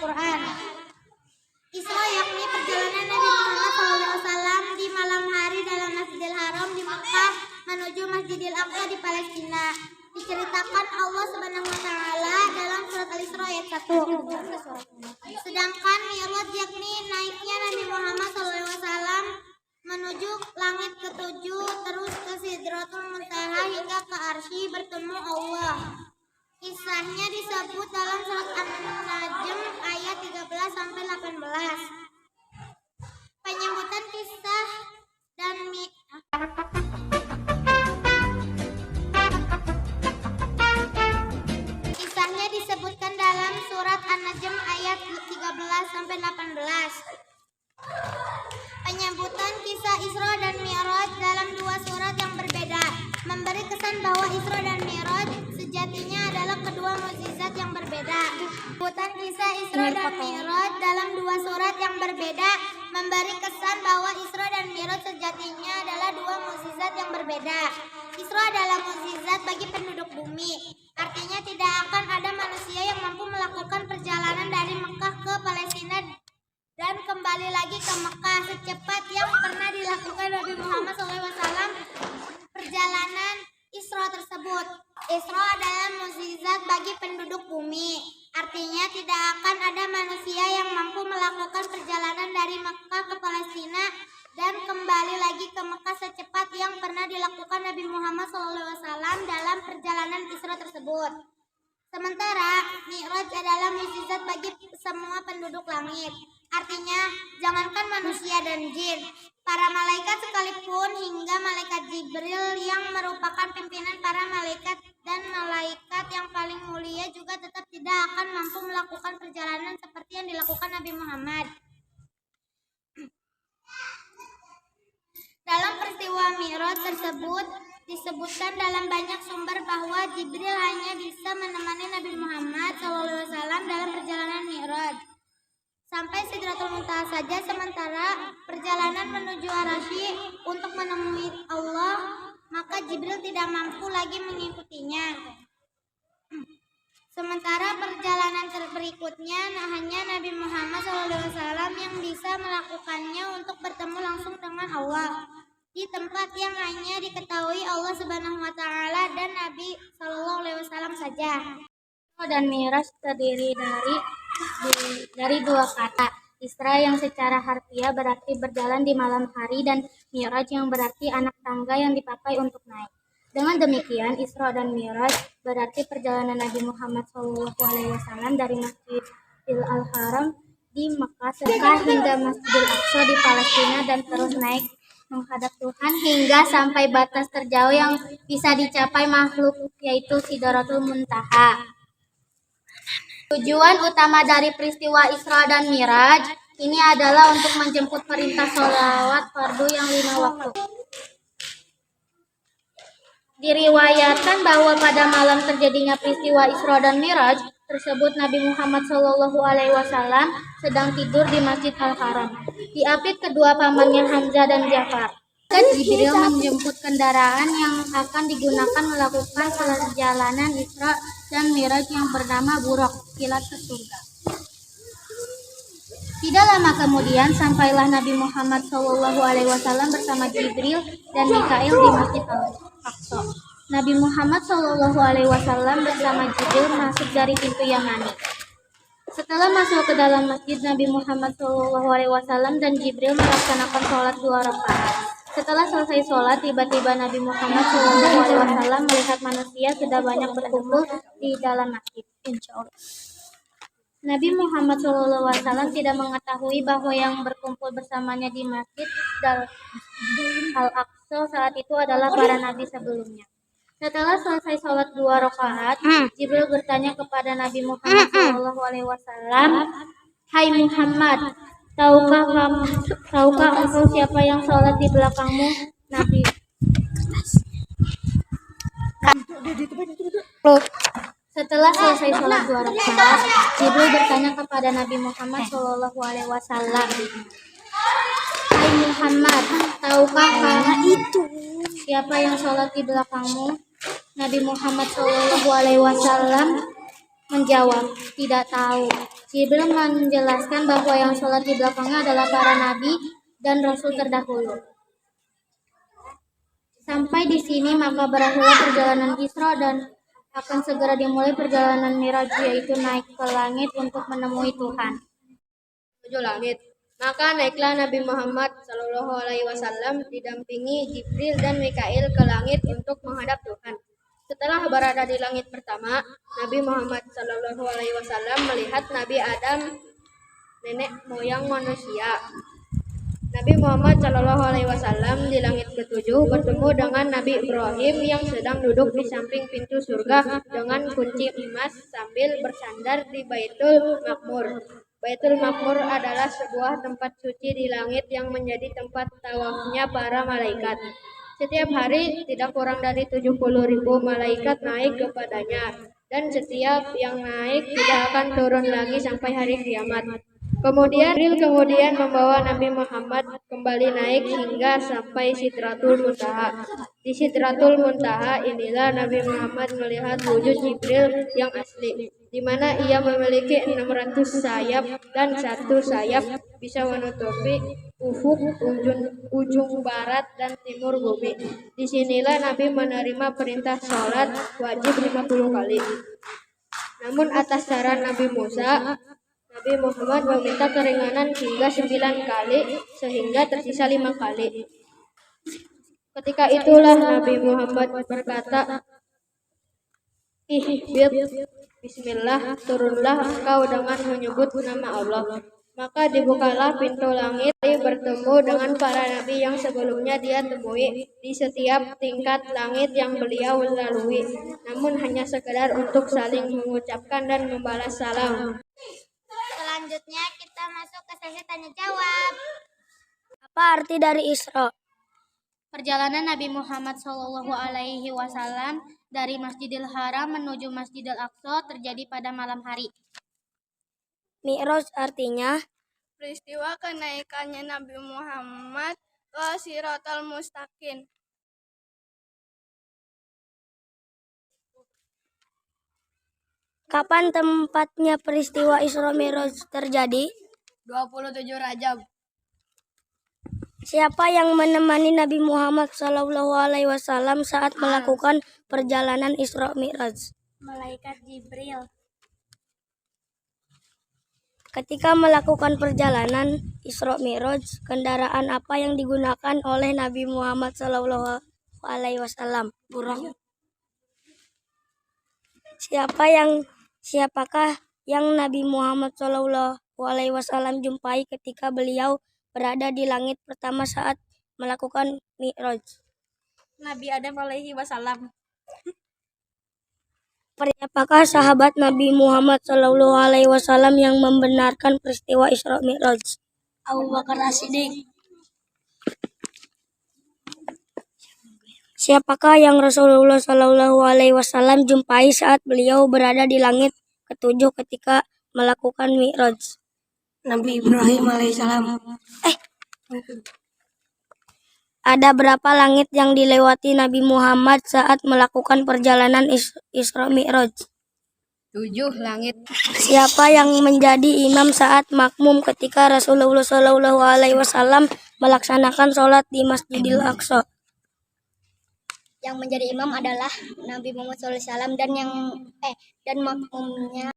Al-Quran. Isra yakni perjalanan Nabi Muhammad SAW di malam hari dalam Masjidil Haram di Makkah menuju Masjidil Aqsa di Palestina. Diceritakan Allah Subhanahu wa taala dalam surat Al-Isra ayat 1. Sedangkan Mi'raj yakni naiknya Nabi Muhammad SAW menuju langit ketujuh, terus ke Sidratul Muntaha hingga ke Arsy bertemu Allah. Kisahnya disebut dalam surat An-Najm ayat 13 sampai 18. Penyebutan kisah dan kisahnya disebutkan dalam surat An-Najm ayat 13 sampai 18. Penyebutan kisah Isra dan Mi'raj dalam dua surat yang berbeda memberi kesan bahwa Isra dan Mi'raj sejatinya adalah kedua mukjizat yang berbeda. Penyebutan kisah Isra dan Mi'raj dalam dua surat yang berbeda memberi kesan bahwa Isra dan Mi'raj sejatinya adalah dua mukjizat yang berbeda. Isra adalah mukjizat bagi penduduk bumi. Artinya tidak akan ada manusia yang mampu melakukan perjalanan dari Mekah ke Palestina dan kembali lagi ke Mekah secepat yang pernah dilakukan Nabi Muhammad SAW. Perjalanan Isra tersebut. Isra adalah mukjizat bagi penduduk bumi. Artinya tidak akan ada manusia yang mampu melakukan perjalanan dari Mekah ke Palestina dan kembali lagi ke Mekah secepat yang pernah dilakukan Nabi Muhammad SAW dalam perjalanan Isra tersebut. Sementara Mi'raj adalah mukjizat bagi semua penduduk langit. Artinya, jangankan manusia dan jin, para malaikat sekalipun hingga malaikat Jibril yang merupakan pimpinan para malaikat dan malaikat yang paling mulia juga tetap tidak akan mampu melakukan perjalanan seperti yang dilakukan Nabi Muhammad. Dalam peristiwa Mi'raj tersebut disebutkan dalam banyak sumber bahwa Jibril hanya bisa menemani Nabi Muhammad SAW dalam perjalanan Mi'raj sampai Sidratul Muntaha saja, sementara perjalanan menuju Arsy untuk menemui Allah, maka Jibril tidak mampu lagi mengikutinya. Sementara perjalanan berikutnya hanya Nabi Muhammad SAW yang bisa melakukannya untuk bertemu langsung dengan Allah di tempat yang hanya diketahui Allah Subhanahu wa taala dan Nabi SAW saja. Dan Mi'raj terdiri dari dua kata. Isra yang secara harfiah berarti berjalan di malam hari dan Mi'raj yang berarti anak tangga yang dipakai untuk naik. Dengan demikian, Isra dan Mi'raj berarti perjalanan Nabi Muhammad SAW dari Masjidil Haram di Makkah hingga Masjidil Aqsa di Palestina dan terus naik menghadap Tuhan hingga sampai batas terjauh yang bisa dicapai makhluk, yaitu Sidratul Muntaha. Tujuan utama dari peristiwa Isra dan Mi'raj ini adalah untuk menjemput perintah sholawat fardu yang 5 waktu. Diriwayatkan bahwa pada malam terjadinya peristiwa Isra dan Mi'raj tersebut Nabi Muhammad SAW sedang tidur di Masjid Al-Haram. Diapit kedua pamannya Hamzah dan Ja'far. Jibril menjemput kendaraan yang akan digunakan melakukan perjalanan Isra dan Mi'raj yang bernama Buraq, kilat ke surga. Tidak lama kemudian sampailah Nabi Muhammad SAW bersama Jibril dan Mikail di Masjid Al-Aqsa. Nabi Muhammad SAW bersama Jibril masuk dari pintu Yamani. Setelah masuk ke dalam masjid, Nabi Muhammad SAW dan Jibril melaksanakan sholat 2 rakaat. Setelah selesai sholat, tiba-tiba Nabi Muhammad SAW melihat manusia sudah banyak berkumpul di dalam masjid. Nabi Muhammad SAW tidak mengetahui bahwa yang berkumpul bersamanya di Masjid Al-Aqsa saat itu adalah para nabi sebelumnya. Setelah selesai sholat 2 rakaat, Jibril bertanya kepada Nabi Muhammad SAW, "Hai Muhammad, tahukah engkau siapa yang sholat di belakangmu?" Nabi Setelah selesai sholat 2 rakaat, Jibril bertanya kepada Nabi Muhammad SAW, "Hai Muhammad, tahukah kamu siapa yang sholat di belakangmu?" Nabi Muhammad SAW menjawab, "Tidak tahu." Jibril menjelaskan bahwa yang sholat di belakangnya adalah para nabi dan rasul terdahulu. Sampai di sini maka berakhirlah perjalanan Isra dan akan segera dimulai perjalanan Mi'raj, yaitu naik ke langit untuk menemui Tuhan. Menuju langit. Maka naiklah Nabi Muhammad SAW didampingi Jibril dan Mikail ke langit untuk menghadap Tuhan. Setelah berada di langit pertama, Nabi Muhammad SAW melihat Nabi Adam, nenek moyang manusia. Nabi Muhammad SAW di langit ketujuh bertemu dengan Nabi Ibrahim yang sedang duduk di samping pintu surga dengan kunci emas sambil bersandar di Baitul Maqmur. Baitul Maqmur adalah sebuah tempat suci di langit yang menjadi tempat tawafnya para malaikat. Setiap hari tidak kurang dari 70.000 malaikat naik kepadanya, dan setiap yang naik tidak akan turun lagi sampai hari kiamat. Kemudian membawa Nabi Muhammad kembali naik hingga sampai Sidratul Muntaha. Di Sidratul Muntaha inilah Nabi Muhammad melihat wujud Jibril yang asli, di mana ia memiliki 600 sayap dan satu sayap bisa menutupi ufuk ujung barat dan timur bumi. Disinilah Nabi menerima perintah sholat wajib 50 kali. Namun atas saran Nabi Musa, Nabi Muhammad meminta keringanan hingga 9 kali sehingga tersisa 5 kali. Ketika itulah Nabi Muhammad berkata, "Ihbid, bismillah, turunlah engkau dengan menyebut nama Allah." Maka dibukalah pintu langit, bertemu dengan para nabi yang sebelumnya dia temui di setiap tingkat langit yang beliau lalui, namun hanya sekedar untuk saling mengucapkan dan membalas salam. Selanjutnya kita masuk ke sesi tanya jawab. Apa arti dari Isra? Perjalanan Nabi Muhammad SAW dari Masjidil Haram menuju Masjidil Aqsa terjadi pada malam hari. Mi'raj artinya Peristiwa kenaikannya Nabi Muhammad ke Siratal Mustaqim. kapan tempatnya peristiwa Isra Mi'raj terjadi? 27 Rajab. Siapa yang menemani Nabi Muhammad SAW saat melakukan perjalanan Isra Mi'raj? Malaikat Jibril. Ketika melakukan perjalanan Isra Mi'raj, kendaraan apa yang digunakan oleh Nabi Muhammad SAW? Burung. Siapakah yang Nabi Muhammad SAW jumpai ketika beliau berada di langit pertama saat melakukan Mi'raj? Nabi Adam SAW. Siapakah sahabat Nabi Muhammad SAW yang membenarkan peristiwa Isra Mi'raj? Abu Bakar As-Siddiq. Siapakah yang Rasulullah SAW jumpai saat beliau berada di langit ketujuh ketika melakukan Mi'raj? Nabi Ibrahim alaihissalam. Ada berapa langit yang dilewati Nabi Muhammad saat melakukan perjalanan Isra Mi'raj? 7 langit. Siapa yang menjadi imam saat makmum ketika Rasulullah SAW melaksanakan sholat di Masjidil Aqsa? Yang menjadi imam adalah Nabi Muhammad SAW dan makmumnya